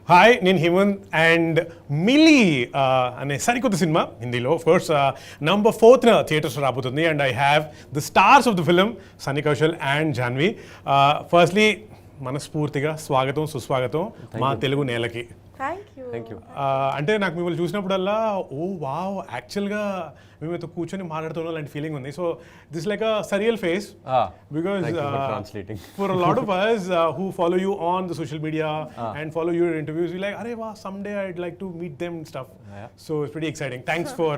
Hi నేను Hemant and milli అనే సరికొత్త సినిమా హిందీలో of course November 4th theatres రాబోతుంది and I have the stars of the film Sunny Kaushal and Janhvi. Firstly మనస్ఫూర్తిగా స్వాగతం సుస్వాగతం మా తెలుగు నేలకి. Thank you. అంటే నాకు మిమ్మల్ని చూసినప్పుడల్లా ఓ వావ్ యాక్చువల్గా మేమైతే కూర్చొని మాట్లాడుతున్న లాంటి ఫీలింగ్ ఉంది. So this like a surreal face because for a lot of us who follow you on the social media and follow your interviews, we like arey wow someday I'd like to meet them and stuff. So it's pretty exciting. Thanks for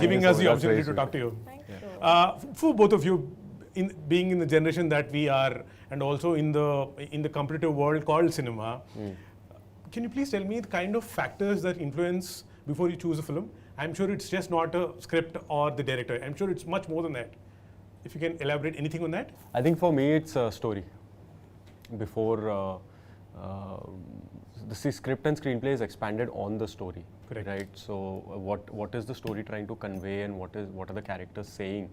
giving us the opportunity to talk to you. For both of you, in being in the generation that we are and also in the competitive world called cinema, can you please tell me the kind of factors that influence before you choose a film? I'm sure it's just not a script or the director. I'm sure it's much more than that. If you can elaborate anything on that? I think for me it's a story. Before the script and screenplay is expanded on the story. Correct. Right? So what is the story trying to convey and what are the characters saying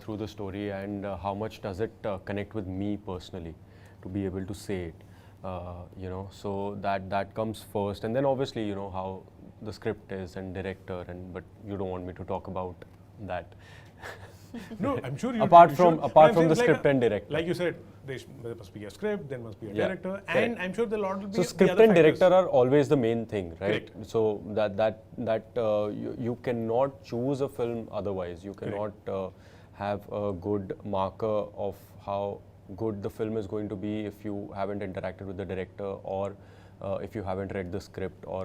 through the story, and how much does it connect with me personally to be able to say it. So that comes first, and then obviously how the script is and director, but you don't want me to talk about that. No, I'm sure you apart you from should. the script and director, like you said, there must be a script, there must be a director, and I'm sure the lot will be so the script other and factors. director are always the main thing, right? Correct. So that you cannot choose a film otherwise. You cannot have a good marker of how good the film is going to be if you haven't interacted with the director, or if you haven't read the script or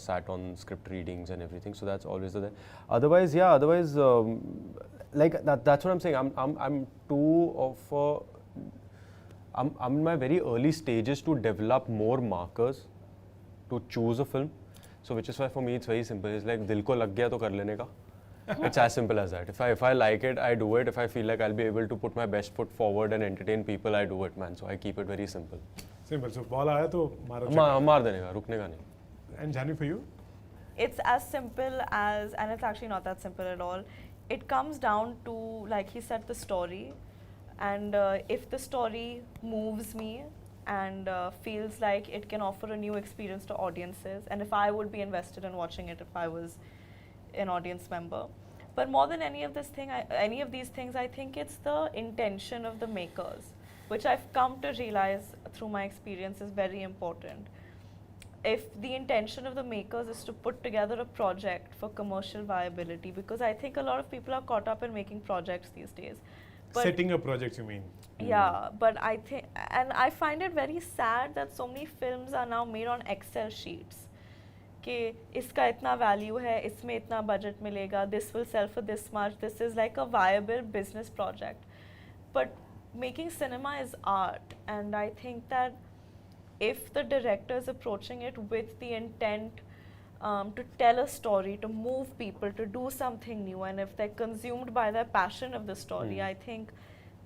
sat on script readings and everything. So that's always the otherwise like that's what I'm saying. I'm too of I'm in my very early stages to develop more markers to choose a film. So which is why for me it's very simple. It's like dil ko lag gaya to kar lene ka. It's as simple as that. If I like it, I do it. If I feel like I'll be able to put my best foot forward and entertain people, I do it, man. So I keep it very simple. Simple. So ball aaya to maro. मार देने का, रुकने का नहीं. And Janhvi, for you? It's as simple as, and it's actually not that simple at all. It comes down to, like he said, the story. And if the story moves me and feels like it can offer a new experience to audiences, and if I would be invested in watching it if I was an audience member. But more than any of these things, I think it's the intention of the makers, which I've come to realize through my experience is very important. If the intention of the makers is to put together a project for commercial viability, because I think a lot of people are caught up in making projects these days. But Setting up projects, you mean? yeah, but I think, and I find it very sad that so many films are now made on Excel sheets. कि इसका इतना value है, इसमें इतना budget मिलेगा, this will sell for this much, this is like a viable business project. But making cinema is art, and I think that if the director is approaching it with the intent to tell a story, to move people, to do something new, and if they're consumed by the passion of the story, I think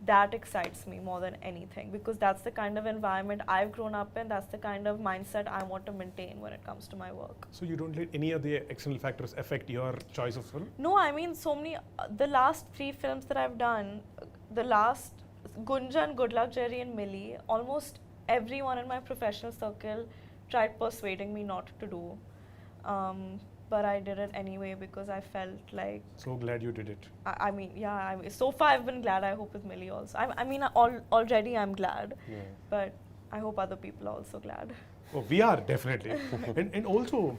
that excites me more than anything, because that's the kind of environment I've grown up in, that's the kind of mindset I want to maintain when it comes to my work. So you don't let any of the external factors affect your choice of film? No, I mean so many, the last 3 films that I've done, the last Gunjan, Good Luck Jerry and Mili, almost everyone in my professional circle tried persuading me not to do. But I did it anyway because I felt like... So glad you did it. I mean, yeah, so far I've been glad. I hope with Mili also. I mean, already I'm glad, but I hope other people are also glad. Oh, we are definitely. and also,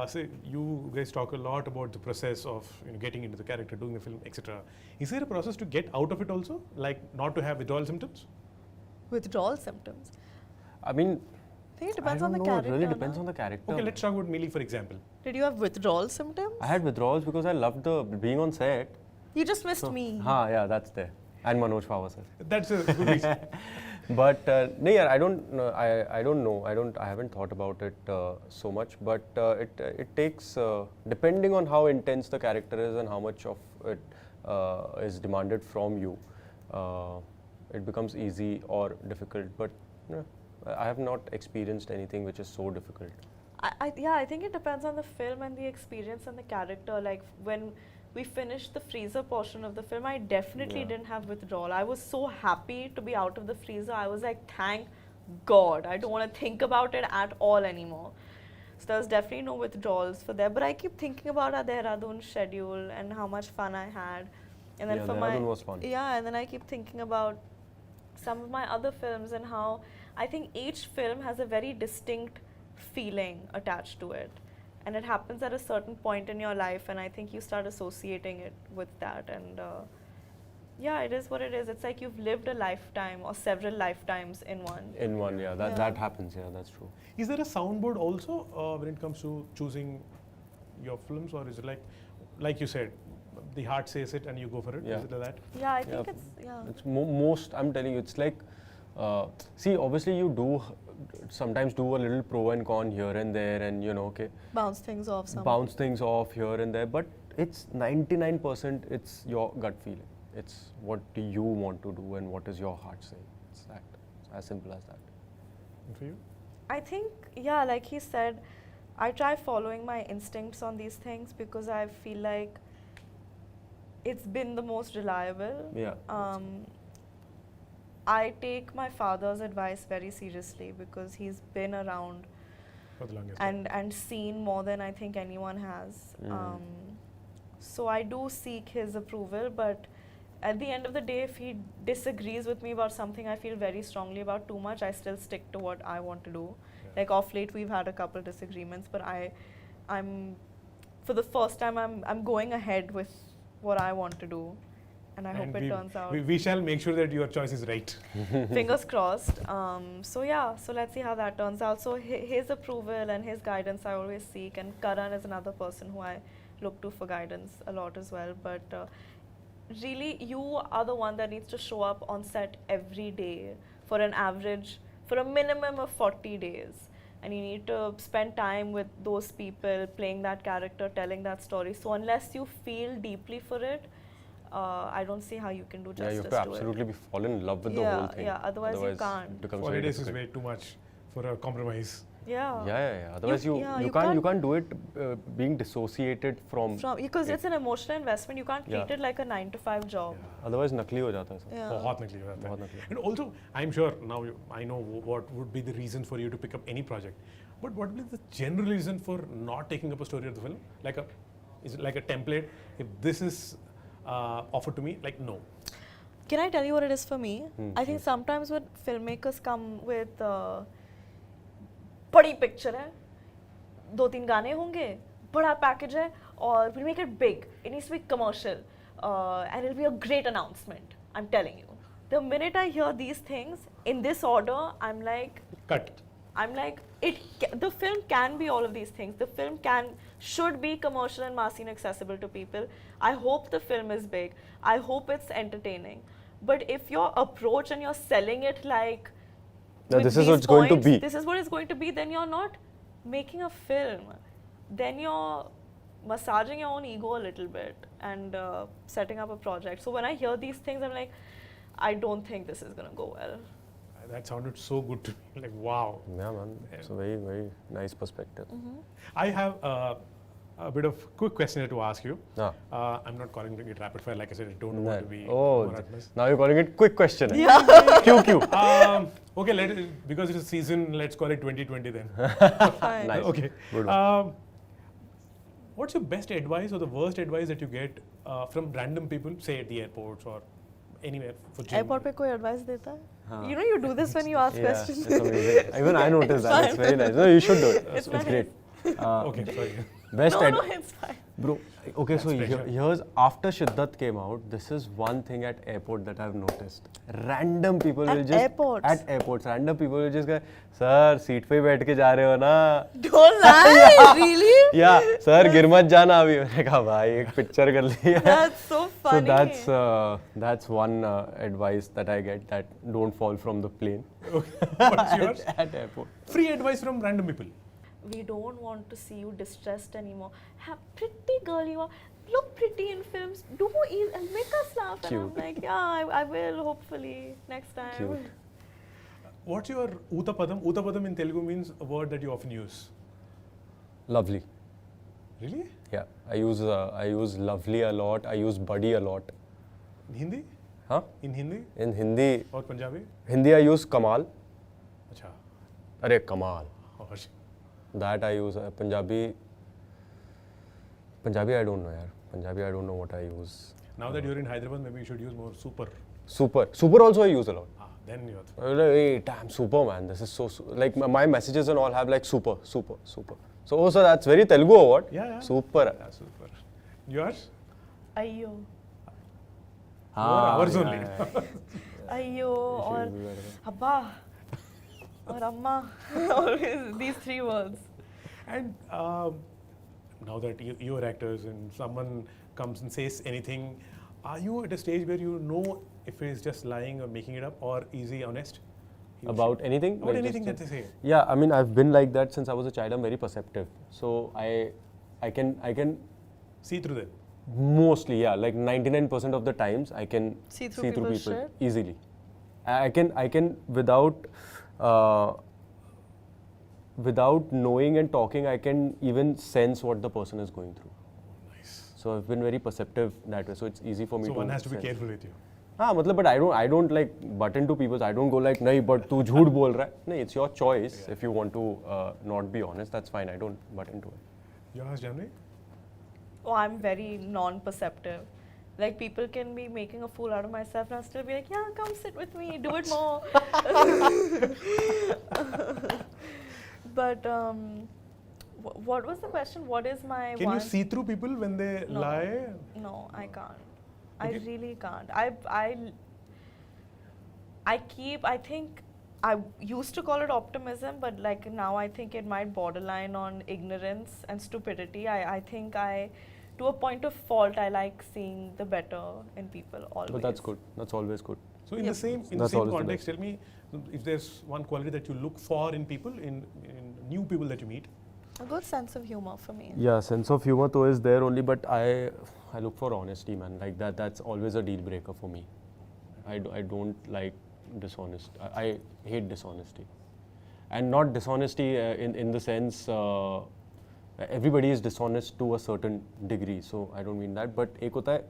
say you guys talk a lot about the process of getting into the character, doing the film, etc. Is there a process to get out of it also, like not to have withdrawal symptoms? Withdrawal symptoms? I mean, I think it depends on the It character. really depends on the character. Okay, let's talk about Mili, for example. Did you have withdrawal symptoms? I had withdrawals because I loved being on set. You just missed me. Yeah, that's there. And Manoj Pawar sir. That's a good reason. But no, yeah, I don't know. I haven't thought about it so much. But it takes, depending on how intense the character is and how much of it is demanded from you, it becomes easy or difficult. But I have not experienced anything which is so difficult. I think it depends on the film and the experience and the character. Like when we finished the freezer portion of the film, I definitely didn't have withdrawal. I was so happy to be out of the freezer. I was like, thank God, I don't want to think about it at all anymore. So there's definitely no withdrawals for there. But I keep thinking about our Dehradun schedule and how much fun I had. And then Yeah, for Dehradun was fun. Yeah, and then I keep thinking about some of my other films and how I think each film has a very distinct feeling attached to it. And it happens at a certain point in your life, and I think you start associating it with that. And yeah, it is what it is. It's like you've lived a lifetime or several lifetimes in one. In one, yeah, that happens. Yeah, that's true. Is there a soundboard also when it comes to choosing your films, or is it like you said, the heart says it and you go for it? Yeah. Is it like that? Yeah, I think It's most. I'm telling you, it's like. See, obviously, you do sometimes do a little pro and con here and there, and okay, bounce things off. Bounce things off here and there, but it's 99%. It's your gut feeling. It's what do you want to do and what is your heart saying. It's that. It's as simple as that. And for you? I think, yeah, like he said, I try following my instincts on these things because I feel like it's been the most reliable. Yeah. I take my father's advice very seriously because he's been around For the longest and seen more than I think anyone has. So I do seek his approval, but at the end of the day, if he disagrees with me about something I feel very strongly about too much, I still stick to what I want to do. Yeah. Like off late, we've had a couple disagreements, but I'm for the first time, I'm going ahead with what I want to do, and I hope it turns out. We shall make sure that your choice is right. Fingers crossed. So yeah, so let's see how that turns out. So his approval and his guidance I always seek, and Karan is another person who I look to for guidance a lot as well. But really, you are the one that needs to show up on set every day for a minimum of 40 days. And you need to spend time with those people, playing that character, telling that story. So unless you feel deeply for it, I don't see how you can do justice to it. You have to absolutely fall in love with the whole thing. Yeah, otherwise you can't. It becomes 40 very days is difficult. way too much for a compromise. Yeah. Otherwise you can't do it being dissociated from because it. it's an emotional investment. You can't treat it like a 9-to-5 job. Otherwise nakli ho jata hai sir. Yeah. बहुत नकली हो जाता है. बहुत नकली. And also, I'm sure now I know what would be the reason for you to pick up any project. But what would be the general reason for not taking up a story of the film? Is it like a template? If this is offered to me, like no. Can I tell you what it is for me? I think sometimes when filmmakers come with बड़ी picture है, 2-3 गाने होंगे, बड़ा package है, और we'll make it big. It needs to be commercial, and it'll be a great announcement. I'm telling you. The minute I hear these things in this order, I'm like, Cut. I'm like, the film can be all of these things. The film should be commercial and massy and accessible to people. I hope the film is big. I hope it's entertaining. But if your approach and you're selling it like, this is what it's going to be. This is what it's going to be, then you're not making a film. Then you're massaging your own ego a little bit and setting up a project. So when I hear these things, I'm like, I don't think this is going to go well. That sounded so good to me. Like, wow. Yeah, man. It's a very, very nice perspective. I have a bit of quick question to ask you. Ah. I'm not calling it rapid fire. Like I said, I don't want to be monotonous. Now you're calling it quick question. Yeah. QQ. Okay, because it's a season, let's call it 2020 then. Fine. Nice. Okay. Good one. What's your best advice or the worst advice that you get from random people, say at the airports or anywhere for gym? Airport पे कोई advice देता है? You know, you do this when you ask questions. It's amazing. Even I noticed that. It's very nice. No, you should do it. It's It's great. Okay, sorry. Best No, it's fine. Bro, okay, so pressure. here's after Shiddat came out, this is one thing at airport that I've noticed. Random people will just At airports, random people will just go, sir, seat पे बैठ के जा रहे हो ना? Don't lie, really? Yeah, sir, गिर मत जाना अभी. मैंने कहा भाई एक picture कर ली. That's so funny. So that's one advice that I get, that don't fall from the plane. What's yours? At airport. Free advice from random people. We don't want to see you distressed anymore. Pretty girl you are. Look pretty in films. Do make us laugh. Cute. And I'm like, yeah, I will hopefully next time. Cute. What's your Utapadam? Utapadam in Telugu means a word that you often use. Lovely. Really? Yeah, I use lovely a lot. I use buddy a lot. In Hindi? Huh? In Hindi? In Hindi, Or Punjabi? I use Kamal. Acha. Arey kamal. और That I use. Punjabi I don't know yaar. Punjabi I don't know what I use. now that you're in Hyderabad, maybe you should use more super. Super also I use a lot. Then you're. Like, hey, damn, super man. This is so like my messages and all have like super. So that's very Telugu or what? Yeah. Super. Yeah, super. Yours? Ayyo. More hours only. Ayyo or Abba or Amma. Always these three words. And now that you're actors and someone comes and says anything, are you at a stage where you know if it's just lying or making it up, or is he honest? About anything? About Like anything just- that they say. Yeah, I mean I've been like that since I was a child. I'm very perceptive. So I can See through them. mostly, yeah, like 99% of the times I can See through people's shit? easily. I can without knowing and talking, I can even sense what the person is going through. Nice. So I've been very perceptive that way. So it's easy for me So to. one has to be sense. careful with you. हाँ मतलब but I don't like butt into people. I don't go like नहीं but तू झूठ बोल रहा है. नहीं, it's your choice. If you want to not be honest, that's fine. I don't butt into it. Yours, Janhvi? Oh, I'm very non-perceptive. Like people can be making a fool out of myself and I'll still be like, yeah, come sit with me, do it more. But what was the question? What is my Can one? you see through people when they No. lie? No, I can't. Okay. I really can't. I think I used to call it optimism, but like now I think it might borderline on ignorance and stupidity. I think to a point of fault, I like seeing the better in people always. But that's good. That's always good. So in Yep. the same That's always the context, tell me if there's one quality that you look for in people, in new people that you meet. A good sense of humor for me. Yeah, sense of humor though is there only, but I look for honesty, man. Like that's always a deal breaker for me. I don't like dishonest. I hate dishonesty, and not dishonesty in the sense everybody is dishonest to a certain degree. So I don't mean that. But एक होता है,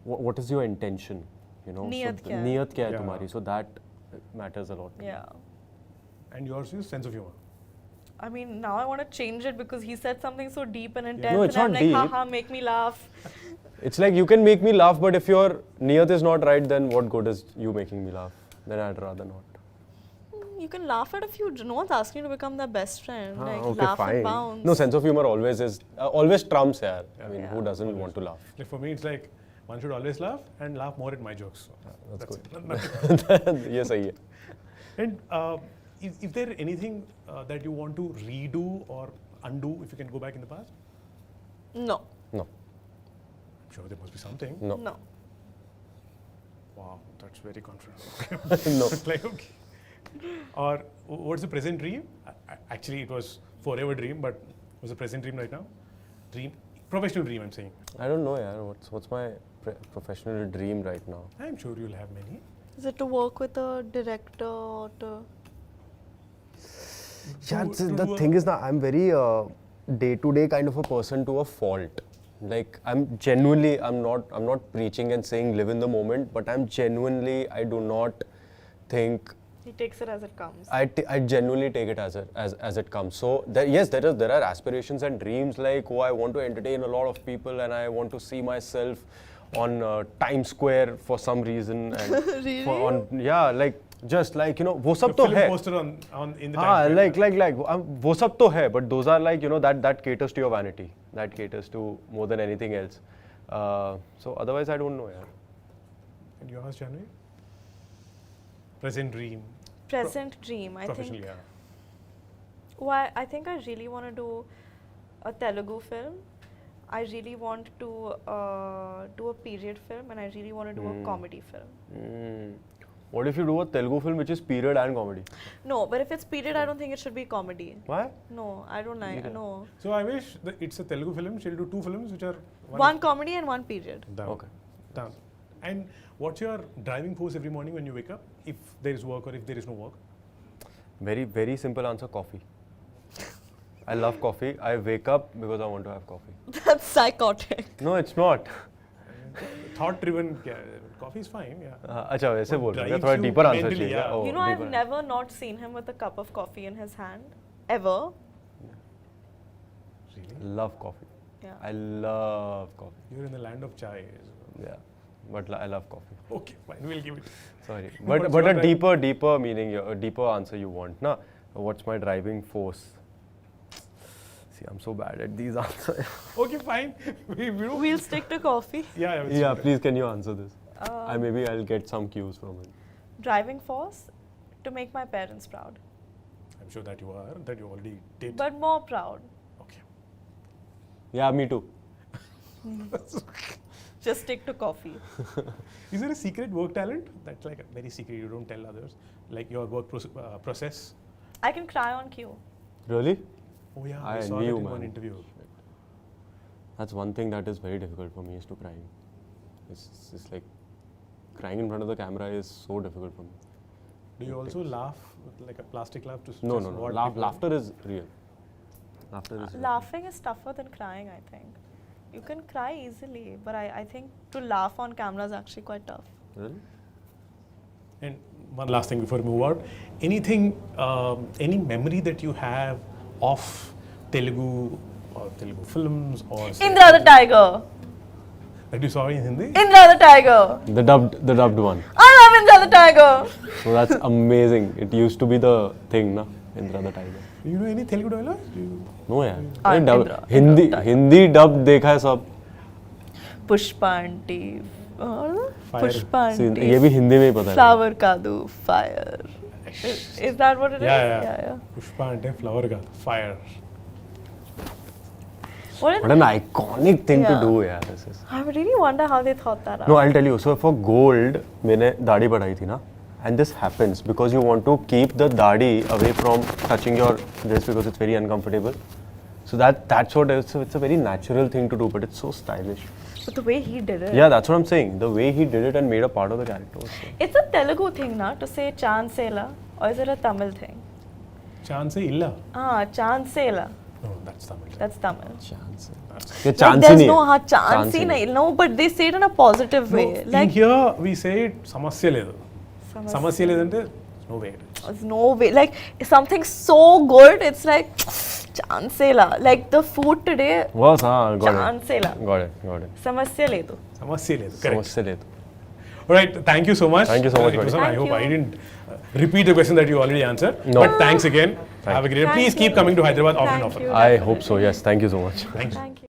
what is your intention? You know, नीयत so क्या है? नीयत क्या है Yeah. तुम्हारी? So that matters a lot. Yeah. And yours is sense of humor. I mean, now I want to change it because he said something so deep and intense. No, it's and I'm not like, deep. haha, make me laugh. It's like you can make me laugh, but if your niyat is not right, then what good is you making me laugh? Then I'd rather not. You can laugh at a few. No one's asking you to become their best friend. Ah, Like, okay, laugh fine. and bounce. No, sense of humor always is always trumps, yaar. I mean, Yeah. who doesn't want to laugh? Like for me, it's like one should always laugh and laugh more at my jokes. So That's good. it. Nothing. ये सही है. And is there anything that you want to redo or undo if you can go back in the past? No. No, I'm sure there must be something. no, No. Wow, that's very confident. no. Like, okay. Or what's the present dream? Actually, it was forever dream, but what's the present dream right now? Dream, professional dream, I'm saying. I don't know, yaar. What's my professional dream right now? I'm sure you'll have many. Is it to work with a director or to... Yeah, To the do a- thing is that I'm very day-to-day kind of a person to a fault. Like I'm not preaching and saying live in the moment, but I do not think. He takes it as it comes. I genuinely take it as it comes. So there are aspirations and dreams like I want to entertain a lot of people and I want to see myself on Times Square for some reason and Really? just like वो सब The तो film है. poster on in the हाँ, Times Square. like वो सब तो है, but those are like that caters to your vanity, that caters to more than anything else. So otherwise I don't know, yaar. And yours, Janhvi? Present dream. Present dream. I Professionally, think. yeah. Well, I think I really want to do a Telugu film. I really want to do a period film, and I really want to do a comedy film. What if you do a Telugu film which is period and comedy? No, but if it's period, I don't think it should be comedy. Why? No, I don't like. No, So I wish that it's a Telugu film. She'll do two films which are one comedy and one period. Done. Okay. Done. And what's your driving force every morning when you wake up? If there is work or if there is no work? Very, very simple answer, coffee. I love coffee. I wake up because I want to have coffee. That's psychotic. No, it's not. thought-driven. Coffee is fine. Yeah. अच्छा वैसे बोल रहे हैं drives थोड़ा you deeper answer mentally, चाहिए yeah. Oh, You know, I've deeper. never not seen him with a cup of coffee in his hand, ever. Really? Love coffee. Yeah. I love coffee. You're in the land of chai. Yeah, but I love coffee. Okay, fine. We'll give it. Sorry, What's but your a driving- deeper meaning, a deeper answer you want, na? What's my driving force? See, I'm so bad at these answers. Okay, fine. We don't. We'll stick to coffee. Yeah. Yeah, please, can you answer this? Um, Maybe I'll get some cues from it. Driving force to make my parents proud, I'm sure that you are. That you already did. but more proud. Okay. Yeah, me too. Just stick to coffee. Is there a secret work talent that's like very secret? You don't tell others, like your work process. I can cry on cue. Really? Oh yeah, I I saw envy that you, in man. one interview. That's one thing that is very difficult for me is to crying. It's like crying in front of the camera is so difficult for me. Do you also laugh with like a plastic laugh to No. just ward people? Laughter is real. Laughter is real. Laughing is tougher than crying, I think. You can cry easily, but I think to laugh on camera is actually quite tough. Really? And one last thing before we move out, anything, any memory that you have of Telugu or Telugu films or Indra the Tiger! that you saw in Hindi? Indra the Tiger! The dubbed one. I love Indra the Tiger! So that's amazing. It used to be the thing, na? Indra the Tiger. Do you know any Telugu dialogues? No यार. Indra, Hindi dub देखा है सब. Pushpa aunty. Fire. Pushpa See, aunty. ये भी हिंदी में ही पता है. Flower kadu, fire. Is that what it is? Yeah. Pushpa ante flower ka fire. What What an iconic thing to Yeah. do यार. This is. I really wonder how they thought that out. No, I'll tell you. So for gold, मैंने दाढ़ी बढ़ाई थी ना. And this happens because you want to keep the dadi away from touching your dress because it's very uncomfortable. So that's what it's a very natural thing to do, but it's so stylish. But the way he did it. Yeah, that's what I'm saying. The way he did it and made a part of the character. Was so. It's a Telugu thing, na, to say Chansela, or is it a Tamil thing? Chance illa. Chansela. No, that's Tamil. That's Tamil. Chance. That's- ये Like chance there's नहीं no है. chance ही नहीं. No, but they say it in a positive way. No, Like in here we say సమస్య లేదు. సమస్య లేదంటే no way. there's no way. Like something so good, it's like Chansela. Like the food today, Was हाँ, got Chansela. it. Samasya ledu. సమస్య లేదు. Correct. समझ से ले तो. Alright, thank you so much. Thank you so much, It was buddy. on. I Thank hope I you. didn't repeat the question that you already answered. No. But thanks again. Have a great day. Thank Please keep you. coming to Hyderabad often and Thank often. you. I hope so. Yes, thank you so much. Thank you. Thank you.